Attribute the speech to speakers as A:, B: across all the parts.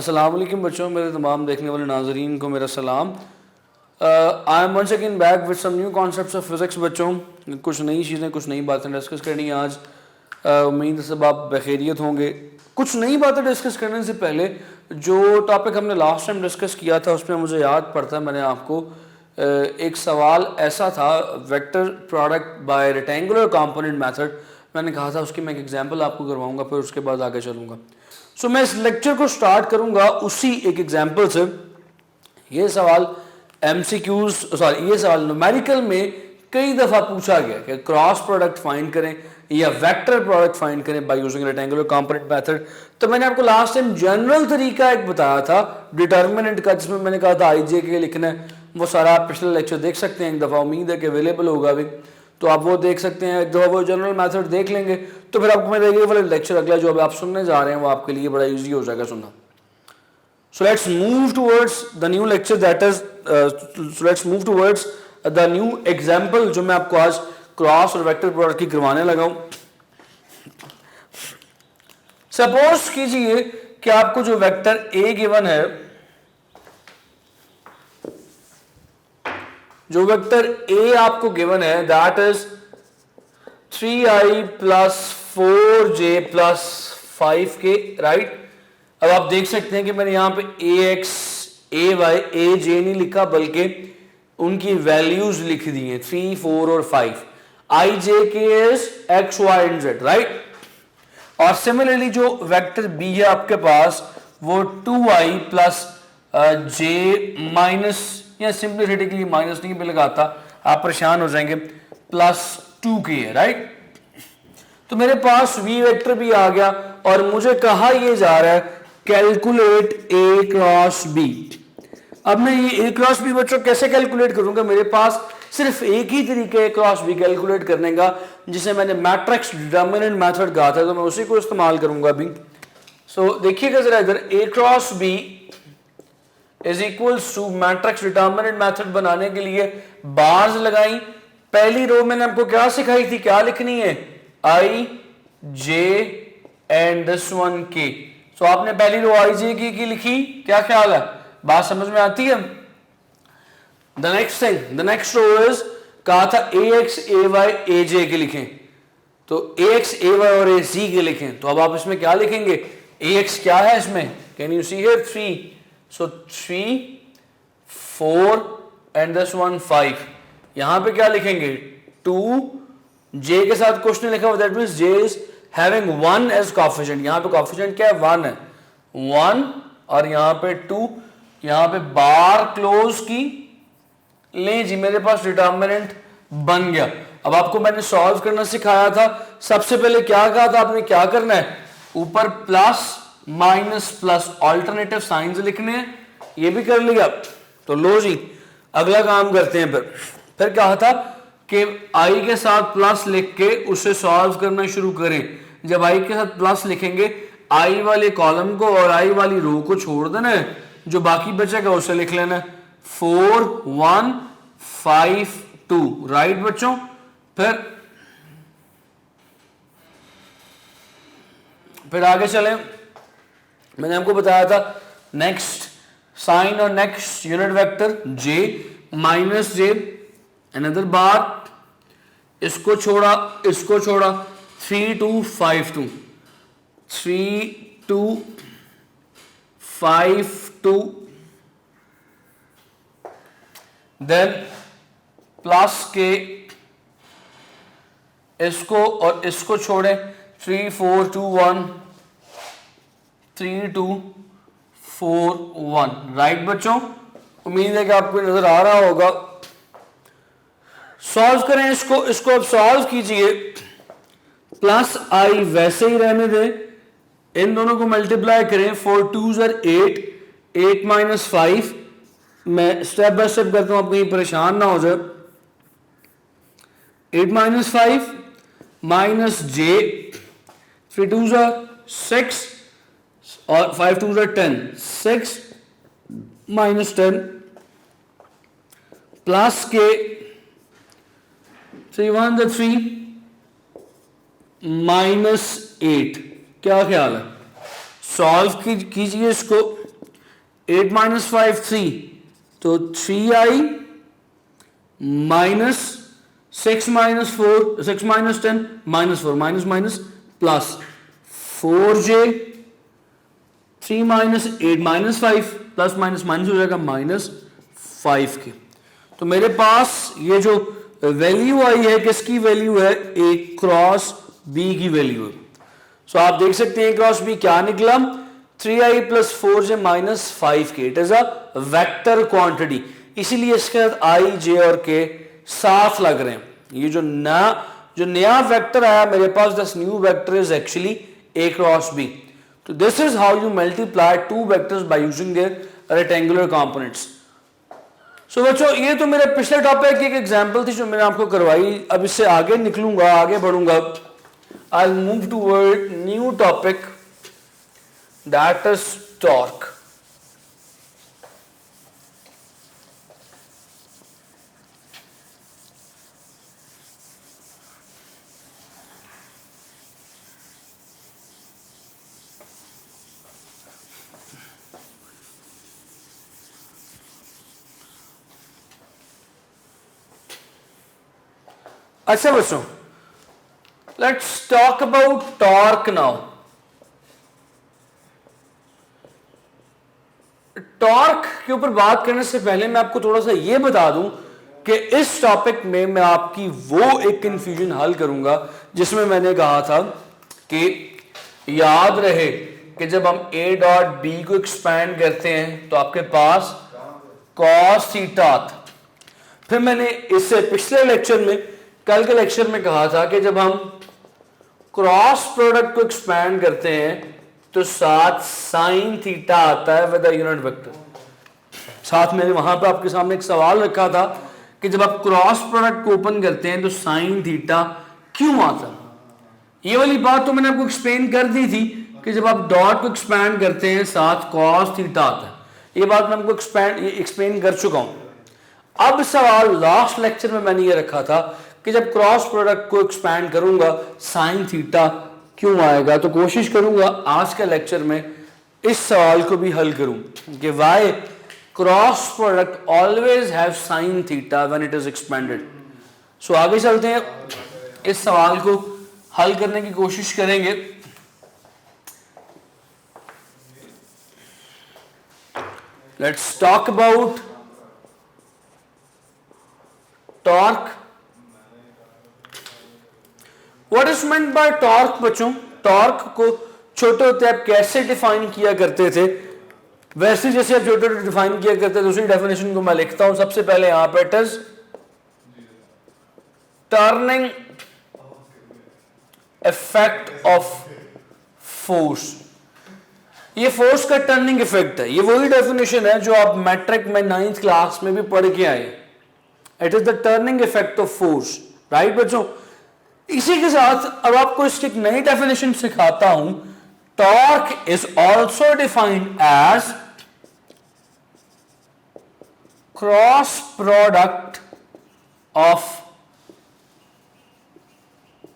A: अस्सलाम वालेकुम बच्चों, मेरे तमाम देखने वाले नाजरीन को मेरा सलाम। I am once again back with some new concepts of physics. बच्चों कुछ नई चीज़ें, कुछ नई बातें डिस्कस करनी है आज। उम्मीद है सब आप बखैरियत होंगे। कुछ नई बातें डिस्कस करने से पहले जो टॉपिक हमने लास्ट टाइम डिस्कस किया था उसमें मुझे याद पड़ता है, मैंने आपको एक सवाल ऐसा था, vector product bye rectangular component method. मैंने कहा था उसकी मैं एक एग्जांपल आपको करवाऊंगा, फिर उसके बाद आगे चलूँगा। सो मैं इस लेक्चर को स्टार्ट करूंगा उसी एक एग्जांपल से। ये सवाल एमसीक्यूज ये सवाल न्यूमेरिकल में कई दफ़ा पूछा गया कि क्रॉस प्रोडक्ट फाइंड करें या वेक्टर प्रोडक्ट फाइंड करें by using rectangular component method. तो मैंने आपको लास्ट टाइम जनरल तरीका एक बताया था डिटर्मिनेंट का, जिसमें मैंने कहा था IJ के लिखना है। वो सारा आप पिछले लेक्चर देख सकते हैं एक दफ़ा, उम्मीद है कि अवेलेबल होगा अभी, तो आप वो देख सकते हैं। एक दफ़ा वो जनरल मेथड देख लेंगे तो फिर आपको मेरा ये वाला लेक्चर अगला जो अभी आप सुनने जा रहे हैं वो आपके लिए बड़ा इजी हो जाएगा सुनना। So let's move towards the new lecture, that is let's move towards the new example जो मैं आपको आज क्रॉस और वेक्टर प्रोडक्ट की करवाने लगा हूं। सपोज कीजिए कि आपको जो वेक्टर ए गिवन है, जो वेक्टर ए आपको गिवन है that is 3i plus 4j plus 5k, right. अब आप देख सकते हैं कि मैंने यहां पे ax ay aj नहीं लिखा, बल्कि उनकी वैल्यूज लिख दी हैं 3 4 और 5। ij k is x y and z, right. और सिमिलरली जो वेक्टर b है आपके पास वो 2i प्लस j माइनस, या सिंपलिसिटी माइनस नहीं भी लगाता आप परेशान हो जाएंगे, प्लस 2k है, राइट। तो मेरे पास v वेक्टर भी आ गया और मुझे कहा यह जा रहा है कैलकुलेट a क्रॉस b। अब मैं ये a क्रॉस b बच्चों कैसे कैलकुलेट करूंगा? मेरे पास सिर्फ एक ही तरीका है क्रॉस b कैलकुलेट करने का, जिसे मैंने मैट्रिक्स डिटर्मिनेंट मेथड कहा था, तो मैं उसी को इस्तेमाल करूंगा अभी। सो देखिएगा जरा इधर, a cross b is equals to matrix determinant method बनाने के लिए बार्स लगाई। पहली रो मैंने आपको क्या सिखाई थी, क्या लिखनी है, i j and this one k। सो आपने पहली रो i j की लिखी, क्या ख्याल है, बात समझ में आती है? The next thing, the next row is कहा था ax ay aj के लिखें, तो ax ay और ac के लिखें। तो अब आप इसमें क्या लिखेंगे, ax क्या है इसमें, can you see here 3, so 3 4 and this one 5। यहां पे क्या लिखेंगे 2, j के साथ कुछ नहीं लिखा, that means j is having 1 as coefficient. यहां पे कोएफिशिएंट क्या है, 1 है, 1 और यहां पे 2। यहां पे बार क्लोज की ले जी, मेरे पास डिटर्मिनेंट बन गया। अब आपको मैंने सॉल्व करना सिखाया था, सबसे पहले क्या कहा था आपने, क्या करना है, ऊपर plus minus plus alternative science लिखने हैं, ये भी कर लिया। तो लो जी अगला काम करते हैं। फिर कहा था कि i के साथ प्लस लिख के उसे सॉल्व करना शुरू करें। जब i के साथ प्लस लिखेंगे i वाले कॉलम को और i वाली रो को छोड़ देना है, जो बाकी बचेगा उसे लिख लेना है 4 1 5 2, राइट बच्चों। फिर आगे चलें, मैंने आपको बताया था नेक्स्ट साइन और next unit vector j minus j, another बार, इसको छोड़ा 3 2 5 2, 3 2 5 2, देन प्लस के इसको और इसको छोड़े 3 4 2 1 3 2 4 1, राइट बच्चों। उम्मीद है कि आपको नजर आ रहा होगा। सॉल्व करें इसको अब सॉल्व कीजिए। प्लस i वैसे ही रहने दें, इन दोनों को मल्टीप्लाई करें, 4 2s are 8, 8 माइनस 5। मैं स्टेप बाय स्टेप करता हूं, आप कहीं परेशान ना हो जाए। 8 minus 5 minus j, 3 2s are 6 और 5 2s are 10, 6 माइनस 10 प्लस के 3 1 3 माइनस 8। क्या ख्याल है, सॉल्व कीजिए इसको। 8 माइनस 5 3, तो 3i minus 6 minus 4, 6 minus 10 minus 4, minus minus plus 4j, 3 minus 8 minus 5 plus minus minus हो जाएगा माइनस 5 के। तो मेरे पास ये जो वैल्यू आई है किसकी वैल्यू है, ए क्रॉस बी की वैल्यू है। सो आप देख सकते हैं क्रॉस बी क्या निकला, 3i plus 4j minus 5k। It is a vector quantity, इसीलिए इसके साथ आई जे और के साथ लग रहे हैं। ये जो नया वेक्टर आया मेरे पास, this new vector is actually A cross B. तो this is how you multiply two vectors by using their rectangular components. So बच्चों ये तो मेरे पिछले टॉपिक की एक एग्जांपल थी जो मैंने आपको करवाई। अब इससे आगे निकलूंगा, आगे बढ़ूंगा। I move toward new topic that is torque. अच्छा बच्चों, let's talk about torque now. Torque के ऊपर बात करने से पहले मैं आपको थोड़ा सा ये बता दूं कि इस टॉपिक में मैं आपकी वो एक कंफ्यूजन हल करूंगा जिसमें मैंने कहा था कि याद रहे कि जब हम a डॉट बी को एक्सपैंड करते हैं तो आपके पास cos थीटा आता। फिर मैंने इससे पिछले लेक्चर में, कल के लेक्चर में कहा था कि जब हम क्रॉस प्रोडक्ट को एक्सपैंड करते हैं तो साथ साइन थीटा आता है विद अ यूनिट वेक्टर। साथ मैंने वहां पे आपके सामने एक सवाल रखा था कि जब आप क्रॉस प्रोडक्ट को ओपन करते हैं तो साइन थीटा क्यों आता है। ये वाली बात तो मैंने आपको एक्सप्लेन कर दी थी कि जब आप डॉट को एक्सपैंड करते हैं साथ कॉस थीटा आता है। ये बात मैं आपको एक्सप्लेन कर चुका हूं। अब सवाल लास्ट लेक्चर में मैंने ये रखा था कि जब क्रॉस प्रोडक्ट को एक्सपैंड करूंगा साइन थीटा क्यों आएगा। तो कोशिश करूंगा आज के लेक्चर में इस सवाल को भी हल करूं कि why cross product always have sine theta when it is expanded. So आगे चलते हैं, इस सवाल को हल करने की कोशिश करेंगे। Let's talk about torque. What is meant by torque बच्चों? टॉर्क को छोटे होते आप कैसे डिफाइन किया करते थे, वैसे जैसे आप छोटे छोटे डिफाइन किया करते थे उसी डेफिनेशन को मैं लिखता हूं। सबसे पहले यहां पे it is turning effect of force. ये फोर्स का टर्निंग इफेक्ट है। ये वही डेफिनेशन है जो आप मैट्रिक में 9th क्लास में भी पढ़ के आए। It is the turning effect of force, right बच्चों। इसी के साथ अब आपको इसकी एक नई डेफिनेशन सिखाता हूं। Torque is also defined as cross product of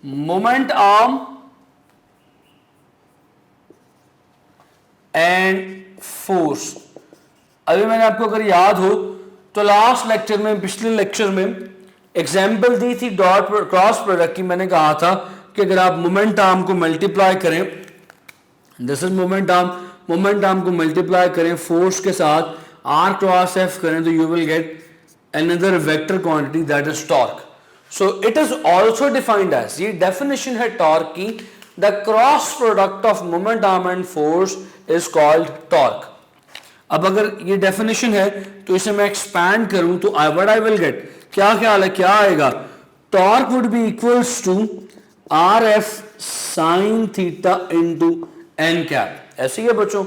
A: moment arm and force. अभी मैंने आपको अगर याद हो तो लास्ट लेक्चर में, पिछले लेक्चर में एग्जाम्पल दी थी डॉट क्रॉस प्रोडक्ट की। मैंने कहा था कि अगर आप मोमेंट आर्म को मल्टीप्लाई करें, दिस इज मोमेंट आर्म को मल्टीप्लाई करें फोर्स के साथ आर क्रॉस एफ करें तो you will get another vector quantity that is torque. So it is also defined as, ये डेफिनेशन है टॉर्क की, the cross product of moment arm and force is called torque. अब अगर ये definition है तो इसे मैं एक्सपैंड करूं तो व्हाट आई विल गेट, क्या ख्याल है क्या आएगा? Torque would be equals to R F sine theta into N cap. ऐसे ही है बच्चों,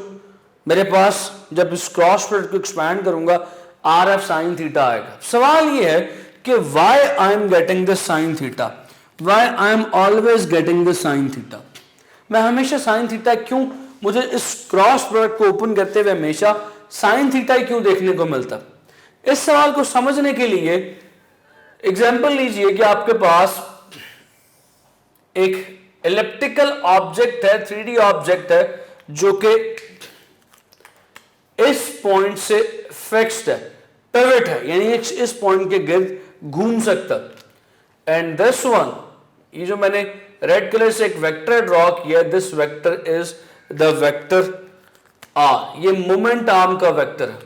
A: मेरे पास जब इस क्रॉस प्रोडक्ट को एक्सपैंड करूंगा आर एफ साइन थीटा आएगा। सवाल ये है कि why I am getting this sine theta, why I am always getting this sine theta. मैं हमेशा साइन थीटा क्यों, मुझे इस क्रॉस प्रोडक्ट को ओपन करते हुए हमेशा साइन थीटा ही क्यों देखने को मिलता? इस सवाल को समझने के लिए एग्जाम्पल लीजिए कि आपके पास एक एलिप्टिकल ऑब्जेक्ट है, 3D ऑब्जेक्ट है, जो कि इस पॉइंट से फिक्स्ड है, पिवट है, यानी इस पॉइंट के गिर्द घूम सकता। एंड दिस वन, ये जो मैंने रेड कलर से एक वेक्टर ड्रॉ किया, this vector is the vector R, ये मोमेंट आर्म का वेक्टर है।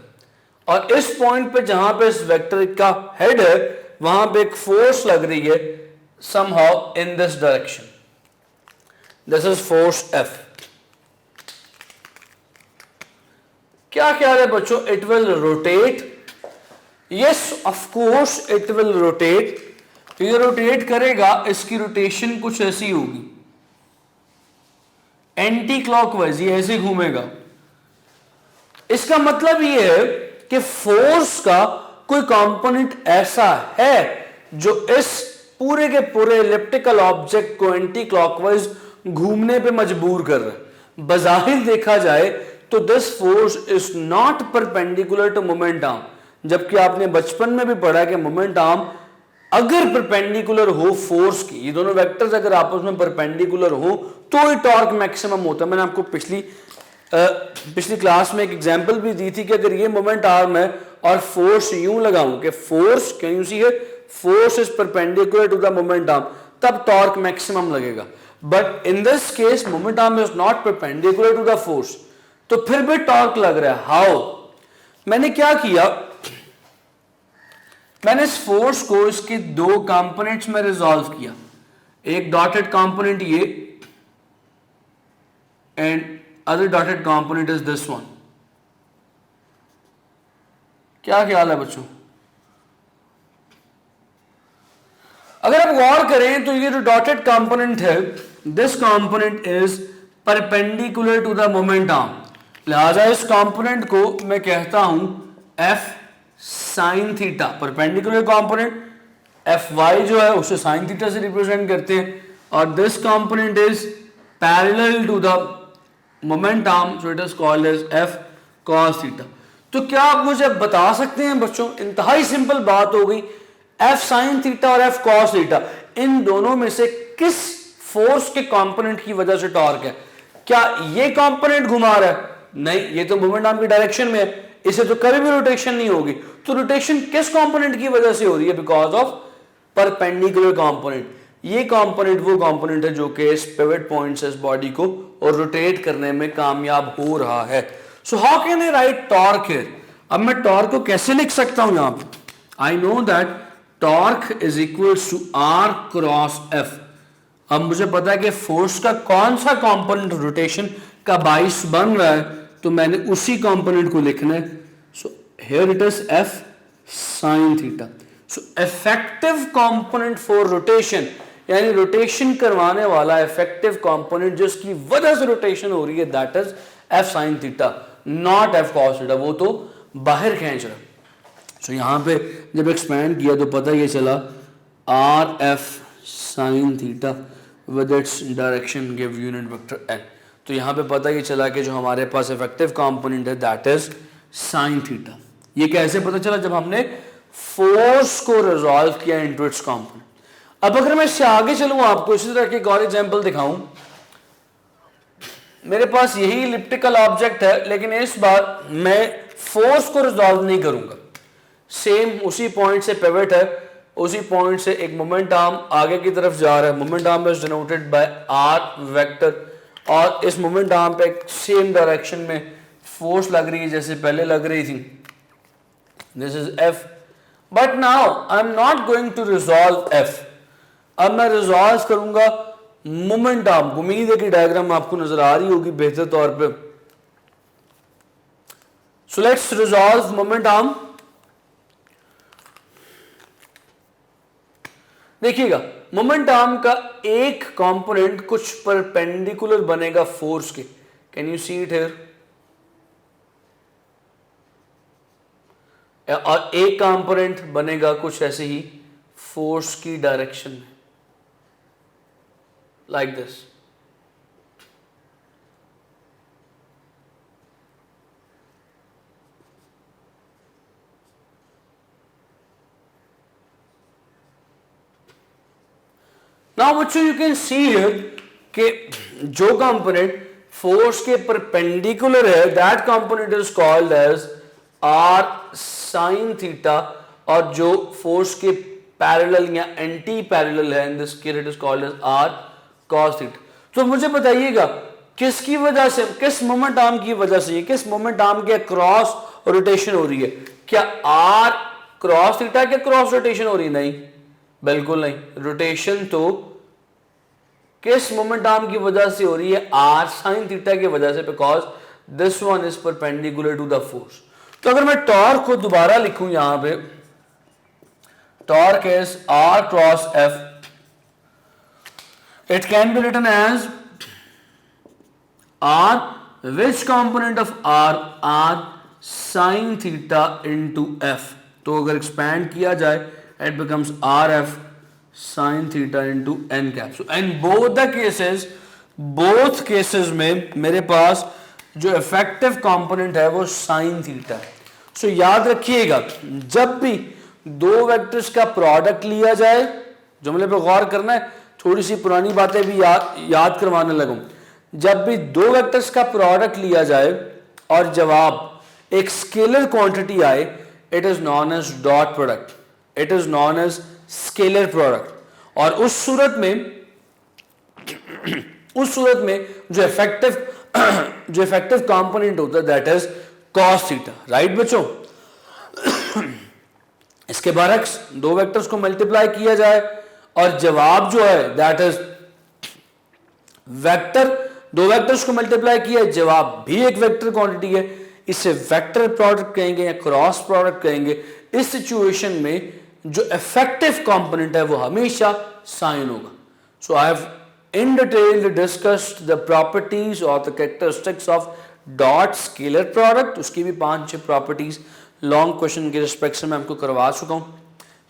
A: और इस पॉइंट पे जहां पे इस वेक्टर का हेड है वहां पे एक फोर्स लग रही है somehow in this direction. This is force F. क्या ख्याल है बच्चों, it will rotate? Yes, of course it will rotate. ये रोटेट करेगा, इसकी रोटेशन कुछ ऐसी होगी, एंटी क्लॉकवाइज, ये ऐसे घूमेगा। इसका मतलब ये है कि फोर्स का कोई कंपोनेंट ऐसा है जो इस पूरे के पूरे इलिप्टिकल ऑब्जेक्ट को एंटी क्लॉकवाइज घूमने पे मजबूर कर रहा है। बजाहिर देखा जाए तो this force is not perpendicular to moment arm, जबकि आपने बचपन में भी पढ़ा कि मोमेंट आर्म अगर परपेंडिकुलर हो फोर्स की, ये दोनों वेक्टर्स अगर आपस में परपेंडिकुलर हो तो ही टॉर्क मैक्सिमम होता है। मैंने आपको पिछली क्लास में एक एग्जांपल भी दी थी कि अगर ये मोमेंट आर्म है और फोर्स यूं लगाऊं कि force, can you see here, force is perpendicular to the moment arm, तब टॉर्क मैक्सिमम लगेगा। But in this case moment arm is not perpendicular to the force, तो फिर भी टॉर्क लग रहा है। हाउ? मैंने क्या किया, मैंने इस फोर्स को इसके दो कंपोनेंट्स में रिजॉल्व किया, एक डॉटेड कंपोनेंट ये and other dotted component is this one. क्या ख्याल है बच्चों? अगर आप गौर करें तो ये जो डॉटेड कंपोनेंट है, this component is perpendicular to the moment arm, लिहाजा इस कंपोनेंट को मैं कहता हूं F sine theta. Perpendicular component F Y जो है उसे साइन थीटा से रिप्रेजेंट करते हैं, और this component is parallel to the moment arm, so it is called as F cos theta. तो क्या आप मुझे बता सकते हैं बच्चों, इंतहाई सिंपल बात हो गई, एफ साइन थीटा और एफ कॉस थीटा, इन दोनों में से किस फोर्स के कंपोनेंट की वजह से टॉर्क है? क्या ये कंपोनेंट घुमा रहा है? नहीं, ये तो मोमेंट आर्म की डायरेक्शन में है, इसे तो कभी भी रोटेशन नहीं होगी। तो रोटेशन किस कंपोनेंट की वजह से हो रही है? Because of perpendicular component. ये कंपोनेंट वो कंपोनेंट है जो कि इस पिवट पॉइंट से इस बॉडी को और रोटेट करने में कामयाब हो रहा है। So how can I right torque here? अब मैं टॉर्क को कैसे लिख सकता हूं यहां पे? I know that torque is equal to R cross F. अब मुझे पता है कि फोर्स का कौन सा कंपोनेंट रोटेशन का बाइस बन रहा है, तो मैंने उसी कंपोनेंट को लिखना है। So here it is F sine theta. So effective component for rotation, यानी रोटेशन करवाने वाला इफेक्टिव कंपोनेंट जिसकी वजह से रोटेशन हो रही है, that is F sine theta, not F cos theta, वो तो बाहर खींच रहा है। सो यहां पे जब एक्सपैंड किया तो पता ये चला R F sine theta with its direction give unit vector N. तो यहां पे पता ये चला कि जो हमारे पास इफेक्टिव कंपोनेंट है दैट इज साइन थीटा। ये कैसे पता चला? जब हमने फोर्स को रिजॉल्व किया इनटू इट्स कंपोनेंट। अब अगर मैं इससे आगे चलूं, आपको इसी तरह के एक और एग्जांपल दिखाऊं, मेरे पास यही इलिप्टिकल ऑब्जेक्ट है, लेकिन इस बार मैं फोर्स को रिजॉल्व नहीं करूंगा। सेम उसी पॉइंट से पिवट है, उसी पॉइंट से एक मोमेंट आर्म आगे की तरफ जा रहा है, moment arm is denoted by R vector, और इस मोमेंट आर्म पे एक सेम डायरेक्शन में फोर्स लग रही है जैसे पहले लग रही थी, this is F. But now I am not going to resolve F, अब मैं रिजॉल्व करूंगा मोमेंट आर्म। उम्मीद है कि डायग्राम आपको नजर आ रही होगी बेहतर तौर पे। So let's resolve moment arm. देखिएगा, मोमेंट आर्म का एक कंपोनेंट कुछ परपेंडिकुलर बनेगा फोर्स के, can you see it here, और एक कंपोनेंट बनेगा कुछ ऐसे ही फोर्स की डायरेक्शन में, लाइक दिस। नाउ बच्चों यू कैन सी हियर कि जो कंपोनेंट फोर्स के परपेंडिकुलर है that component is called as R sine theta, और जो फोर्स के पैरेलल या एंटी पैरेलल है, in this case it is called as R cos theta. तो मुझे बताइएगा किसकी वजह से, किस मोमेंट आर्म की वजह से, किस मोमेंट आर्म के क्रॉस रोटेशन हो रही है? क्या आर क्रॉस थीटा के क्रॉस रोटेशन हो रही है? नहीं, बिल्कुल नहीं। रोटेशन तो किस मोमेंट आर्म की वजह से हो रही है? आर साइन थीटा की वजह से, because this one is perpendicular to the force. तो अगर मैं टॉर्क को दोबारा लिखूं यहां पे, torque is R cross F, it can be written as R which component of R, R sine theta into F. तो अगर एक्सपैंड किया जाए it becomes R F sine theta into N cap. So in both the cases, both cases में मेरे पास जो effective component है वो sine theta है। सो याद रखिएगा, जब भी दो वेक्टर्स का प्रोडक्ट लिया जाए, जुमले पे गौर करना है, थोड़ी सी पुरानी बातें भी याद करवाने लगूं। जब भी दो वेक्टर्स का प्रोडक्ट लिया जाए और जवाब एक स्केलर क्वांटिटी आए, it is known as dot product, it is known as scalar product. और उस सूरत में जो इफेक्टिव कंपोनेंट होता है that is cos theta, right बच्चों। इसके बरक्स दो वेक्टर्स को मल्टीप्लाई किया जाए और जवाब जो है दैट इज वेक्टर, दो वेक्टर्स को मल्टीप्लाई किया, जवाब भी एक वेक्टर क्वांटिटी है, इसे वेक्टर प्रोडक्ट कहेंगे या क्रॉस प्रोडक्ट कहेंगे। इस सिचुएशन में जो इफेक्टिव कंपोनेंट है वो हमेशा साइन होगा। So I have in detail discussed the properties or the characteristics of dot scalar product। उसकी भी 5-6 प्रॉपर्टीज लॉन्ग क्वेश्चन के रिस्पेक्ट से मैं आपको करवा चुका हूँ।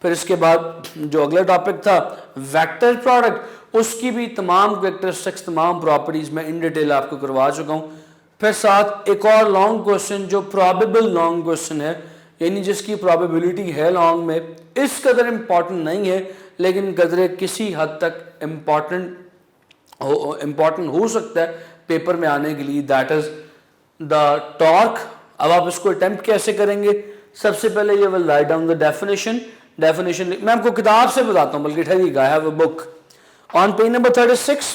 A: फिर इसके बाद जो अगला टॉपिक था वेक्टर प्रोडक्ट, उसकी भी तमाम कैरेक्टरिस्टिक्स, तमाम प्रॉपर्टीज मैं इन डिटेल आपको करवा चुका हूँ। फिर साथ एक और लॉन्ग क्वेश्चन जो प्रोबेबल लॉन्ग क्वेश्चन है, यानी जिसकी प्रोबेबिलिटी है लॉन्ग में, इस कदर इंपॉर्टेंट नहीं है लेकिन कदर किसी हद तक इम्पॉर्टेंट हो सकता है पेपर में आने के लिए, दैट इज द टॉर्क। अब आप इसको अटेम्प्ट कैसे करेंगे? सबसे पहले ये will write down the definition मैं आपको किताब से बताता हूं, बल्कि ठहरिएगा, I have a book on page number 36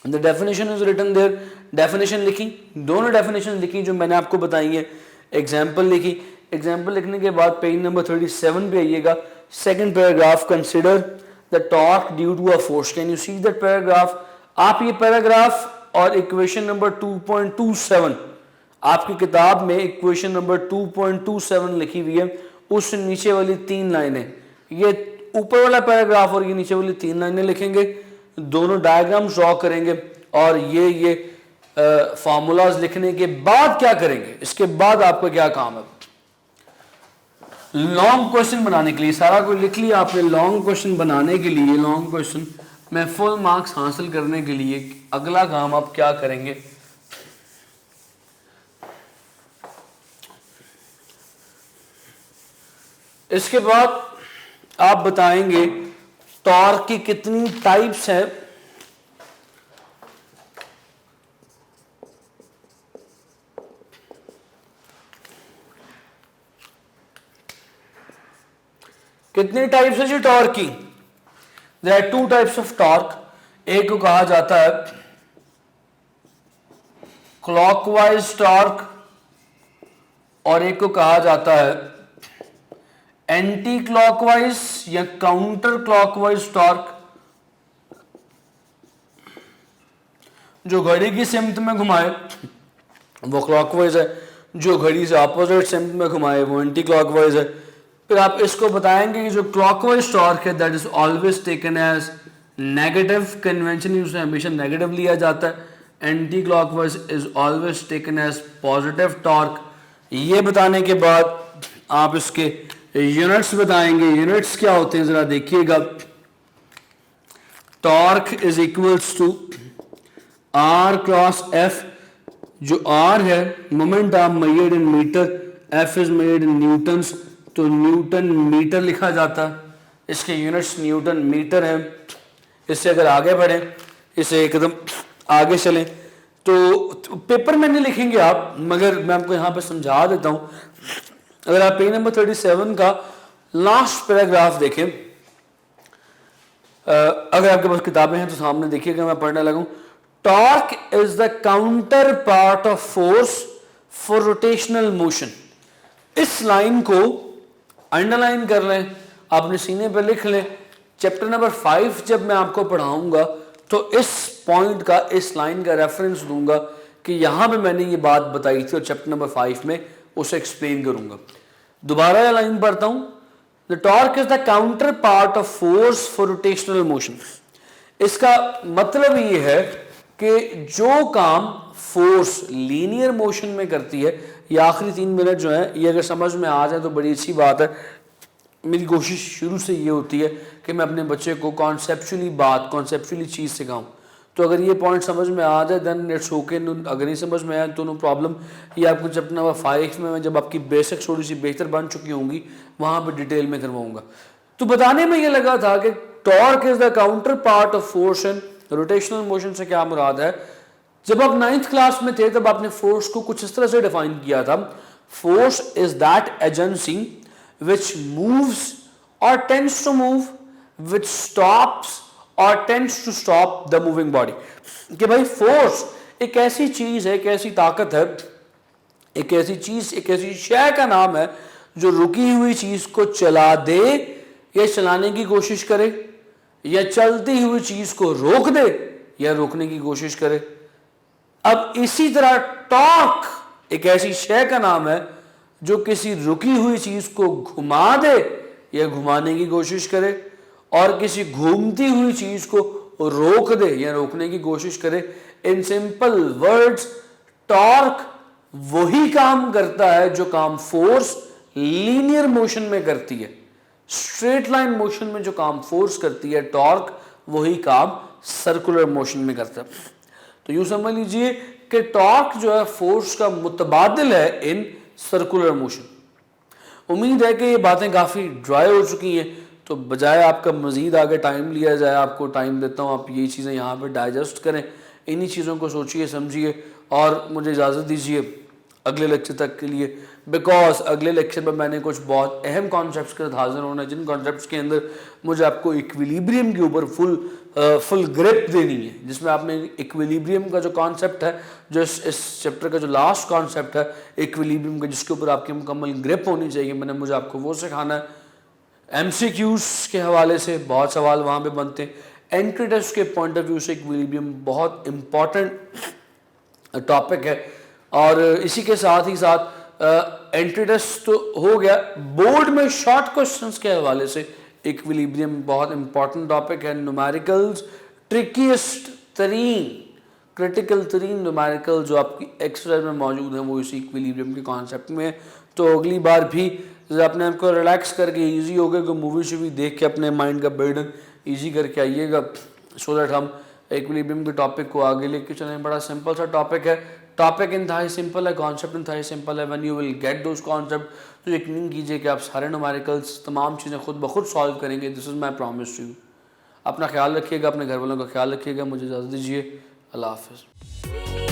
A: the definition is written there. Definition लिखी, दोनों डेफिनेशन लिखी जो मैंने आपको बताई है, एग्जाम्पल लिखी। एग्जाम्पल लिखने के बाद पेज नंबर 37 पे आइएगा, second paragraph, consider the torque due to a force. Can you see that paragraph? आप ये पैराग्राफ और इक्वेशन नंबर 2.27 आपकी किताब में इक्वेशन नंबर 2.27 लिखी हुई है, उस नीचे वाली 3 लाइनें, ये ऊपर वाला पैराग्राफ और ये नीचे वाली 3 लाइनें लिखेंगे, दोनों डायग्राम ड्रॉ करेंगे और ये फॉर्मूलाज लिखने के बाद क्या करेंगे? इसके बाद आपका क्या काम है? लॉन्ग क्वेश्चन बनाने के लिए सारा कुछ लिख लिया आपने। लॉन्ग क्वेश्चन बनाने के लिए, लॉन्ग क्वेश्चन में फुल मार्क्स हासिल करने के लिए अगला काम आप क्या करेंगे? इसके बाद आप बताएंगे टॉर्क की कितनी टाइप्स है, कितनी टाइप्स है जी टॉर्क की? There are 2 types of torque. एक को कहा जाता है क्लॉकवाइज टॉर्क और एक को कहा जाता है एंटी क्लॉकवाइज या काउंटर क्लॉकवाइज टॉर्क। जो घड़ी की सिमत में घुमाए वो क्लॉकवाइज है, जो घड़ी से ऑपोजिट सिमत में घुमाए वो एंटी क्लॉकवाइज है। फिर आप इसको बताएंगे कि जो क्लॉकवाइज टॉर्क है that is always taken as negative, conventionally उसे हमेशा नेगेटिव लिया जाता है। Anti clockwise is always taken as positive torque. ये बताने के बाद आप इसके यूनिट्स बताएंगे। यूनिट्स क्या होते हैं जरा देखिएगा। Torque is equals to R cross F, जो आर है moment arm measured in metre, F is measured in newtons, तो न्यूटन मीटर लिखा जाता। इसके यूनिट्स न्यूटन मीटर है। इससे अगर आगे बढ़ें, इसे एकदम आगे चलें तो पेपर में नहीं लिखेंगे आप, मगर मैं आपको यहाँ पे समझा देता हूँ। अगर आप पेज नंबर 37 का लास्ट पैराग्राफ देखें, अगर आपके पास किताबें हैं तो सामने देखिएगा, मैं पढ़ने लगूँ। Torque is the counter part of force for rotational motion. इस लाइन को अंडरलाइन कर लें, आपने सीने पर लिख लें। चैप्टर नंबर 5 जब मैं आपको पढ़ाऊंगा तो इस पॉइंट का, इस लाइन का रेफरेंस दूंगा कि यहां पे मैंने ये बात बताई थी, और चैप्टर नंबर 5 में उसे एक्सप्लेन करूंगा। दोबारा ये लाइन पढ़ता हूं। The torque is the counter part of force for rotational motion. इसका मतलब ये है कि जो काम फोर्स लीनियर मोशन में करती है, ये आखिरी 3 मिनट जो है ये अगर समझ में आ जाए तो बड़ी अच्छी बात है। मेरी कोशिश शुरू से ये होती है कि मैं अपने बच्चे को कॉन्सेप्चुअली चीज़ सिखाऊं। तो अगर ये पॉइंट समझ में आ जाए देन इट्स ओके। अगर नहीं समझ में आए तो नो प्रॉब्लम। ये आपको चैप्टर नंबर 5 में जब आपकी बेसिक थोड़ी सी बेहतर बन चुकी होंगी वहाँ पर डिटेल में करवाऊंगा। तो बताने में ये लगा था कि torque is the counter part of force and rotational motion से क्या मुराद है। जब आप 9th क्लास में थे तब आपने फोर्स को कुछ इस तरह से डिफाइन किया था। Force is that agency which moves or tends to move, which stops or tends to stop the moving body। कि भाई फोर्स एक ऐसी चीज है, एक ऐसी ताकत है, एक ऐसी चीज, एक ऐसी शय का नाम है जो रुकी हुई चीज को चला दे या चलाने की कोशिश करे, या चलती हुई चीज को रोक दे या रोकने की कोशिश करे। अब इसी तरह टॉर्क एक ऐसी शय का नाम है जो किसी रुकी हुई चीज को घुमा दे या घुमाने की कोशिश करे, और किसी घूमती हुई चीज को रोक दे या रोकने की कोशिश करे। इन सिंपल वर्ड्स, टॉर्क वही काम करता है जो काम फोर्स लीनियर मोशन में करती है। स्ट्रेट लाइन मोशन में जो काम फोर्स करती है, टॉर्क वही काम सर्कुलर मोशन में करता है। तो यूं समझ लीजिए कि टॉर्क जो है फोर्स का मुतबादिल है इन सर्कुलर मोशन। उम्मीद है कि ये बातें काफ़ी ड्राई हो चुकी हैं, तो बजाय आपका मज़ीद आगे टाइम लिया जाए, आपको टाइम देता हूँ, आप ये चीज़ें यहाँ पे डाइजेस्ट करें, इन्हीं चीज़ों को सोचिए, समझिए, और मुझे इजाज़त दीजिए अगले लेक्चर तक के लिए। बिकॉज अगले लेक्चर में मैंने कुछ बहुत अहम कॉन्सेप्ट्स के साथ हाजिर होना है, जिन कॉन्सेप्ट्स के अंदर मुझे आपको इक्विलिब्रियम के ऊपर फुल ग्रिप देनी है, जिसमें आपने इक्विलिब्रियम का जो कॉन्सेप्ट है, जो इस चैप्टर का जो लास्ट कॉन्सेप्ट है इक्विलिब्रियम का, जिसके ऊपर आपकी मुकम्मल ग्रिप होनी चाहिए, मुझे आपको वो सिखाना है। MCQs के हवाले से बहुत सवाल वहाँ पे बनते हैं। एंट्री टेस्ट के पॉइंट ऑफ व्यू से इक्विलिब्रियम बहुत इंपॉर्टेंट टॉपिक है, और इसी के साथ ही साथ एंट्री टेस्ट तो हो गया, बोर्ड में शॉर्ट क्वेश्चंस के हवाले से इक्विलिब्रियम बहुत इंपॉर्टेंट टॉपिक है। न्यूमेरिकल्स ट्रिकीस्ट तरीन, क्रिटिकल तरीन न्यूमेरिकल जो आपकी एक्सरसाइज में मौजूद है वो इसी इक्विलिब्रियम के कॉन्सेप्ट में है। तो अगली बार भी अपने आपको रिलैक्स करके इजी हो गया कि मूवी शूवी देख के अपने माइंड का बर्डन इजी करके आइएगा, सो दैट हम इक्विलिब्रियम के टॉपिक को आगे लेके चलें। बड़ा सिंपल सा टॉपिक है, टॉपिक इंतहाई सिंपल है, कॉन्सेप्ट इंतहाई सिंपल है। When you will get those concept तो यकीन कीजिए कि आप सारे न्यूमेरिकल्स, तमाम चीज़ें खुद ब खुद सॉल्व करेंगे। This is my promise to you. अपना ख्याल रखिएगा, अपने घर वालों का ख्याल रखिएगा। मुझे इजाज़त दीजिए, अल्लाह हाफ़िज़।